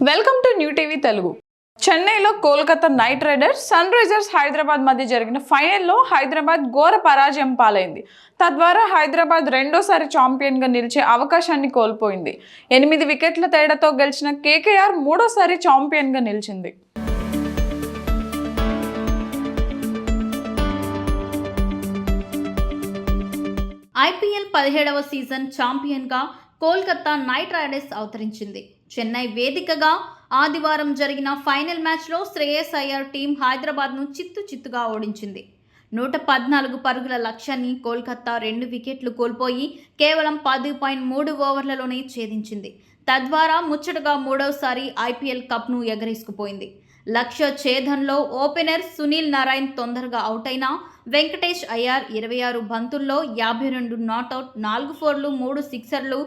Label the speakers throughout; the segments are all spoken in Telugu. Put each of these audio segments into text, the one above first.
Speaker 1: Welcome to new TV Telugu. చెన్నైలో Kolkata Knight Riders Sunrisers Hyderabad మధ్య జరిగిన ఫైనల్లో హైదరాబాద్ ఘోర పరాజయం పాలైంది. తద్వారా హైదరాబాద్ రెండోసారి ఛాంపియన్గా నిలిచే అవకాశాన్ని కోల్పోయింది. 8 వికెట్ల తేడాతో గెలిచిన కేకేఆర్ మూడోసారి ఛాంపియన్గా నిలిచింది.
Speaker 2: ఐపీఎల్ 17వ సీజన్ ఛాంపియన్గా కోల్కతా నైట్ రైడర్స్ అవతరించింది. చెన్నై వేదికగా ఆదివారం జరిగిన ఫైనల్ మ్యాచ్లో శ్రేయస్ అయ్యర్ టీం హైదరాబాద్ను చిత్తుగా ఓడించింది. 114 పరుగుల లక్ష్యాన్ని కోల్కతా 2 వికెట్లు కోల్పోయి కేవలం 10.3 ఓవర్లలోనే ఛేదించింది. తద్వారా ముచ్చటగా మూడవసారి ఐపీఎల్ కప్ను ఎగరేసుకుపోయింది. లక్ష్య ఛేదనలో ఓపెనర్ సునీల్ నారాయణ్ తొందరగా అవుట్ అయినా వెంకటేష్ అయ్యర్ 26 బంతుల్లో 52 నాట్అవుట్, 4 ఫోర్లు, 3 సిక్సర్లు,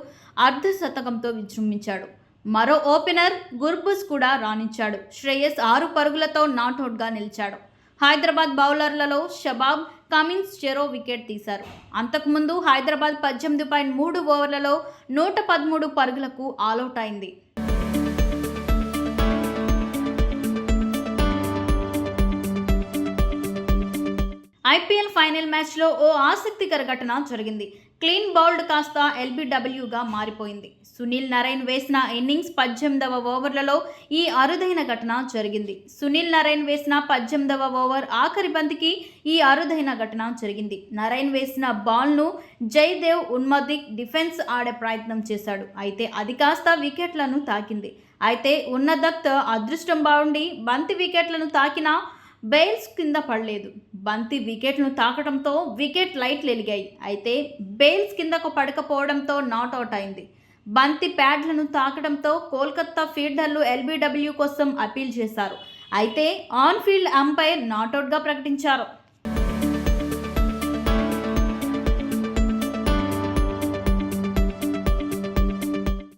Speaker 2: అర్ధ శతకంతో విజృంభించాడు. మరో ఓపెనర్ గుర్బుజ్ కూడా రాణించాడు. శ్రేయస్ 6 పరుగులతో నాట్అవుట్గా నిలిచాడు. హైదరాబాద్ బౌలర్లలో షబాబ్, కమిన్స్ చెరో వికెట్ తీశారు. అంతకుముందు హైదరాబాద్ 18.3 ఓవర్లలో 113 పరుగులకు ఆలౌట్ అయింది. ఐపీఎల్ ఫైనల్ మ్యాచ్లో ఓ ఆసక్తికర ఘటన జరిగింది. క్లీన్ బౌల్డ్ కాస్త ఎల్బీడబ్ల్యూగా మారిపోయింది. సునీల్ నారాయణ్ వేసిన ఇన్నింగ్స్ 18వ ఓవర్లలో ఈ అరుదైన ఘటన జరిగింది. సునీల్ నారాయణ్ వేసిన 18వ ఓవర్ ఆఖరి బంతికి ఈ అరుదైన ఘటన జరిగింది. నారాయణ్ వేసిన బాల్ను జయదేవ్ ఉన్మదిక్ డిఫెన్స్ ఆడే ప్రయత్నం చేశాడు. అయితే అది కాస్త వికెట్లను తాకింది. అయితే ఉన్నదత్ అదృష్టం బాగుండి బంతి వికెట్లను తాకినా బెయిల్స్ కింద పడలేదు. బంతి వికెట్ను తాకడంతో వికెట్ లైట్లు వెలిగాయి. అయితే బెయిల్స్ కిందకు పడకపోవడంతో నాట్అవుట్ అయింది. బంతి ప్యాడ్లను తాకడంతో కోల్కతా ఫీల్డర్లు ఎల్బీడబ్ల్యూ కోసం అపీల్ చేశారు. అయితే ఆన్ ఫీల్డ్ అంపైర్ నాట్అవుట్గా ప్రకటించారు.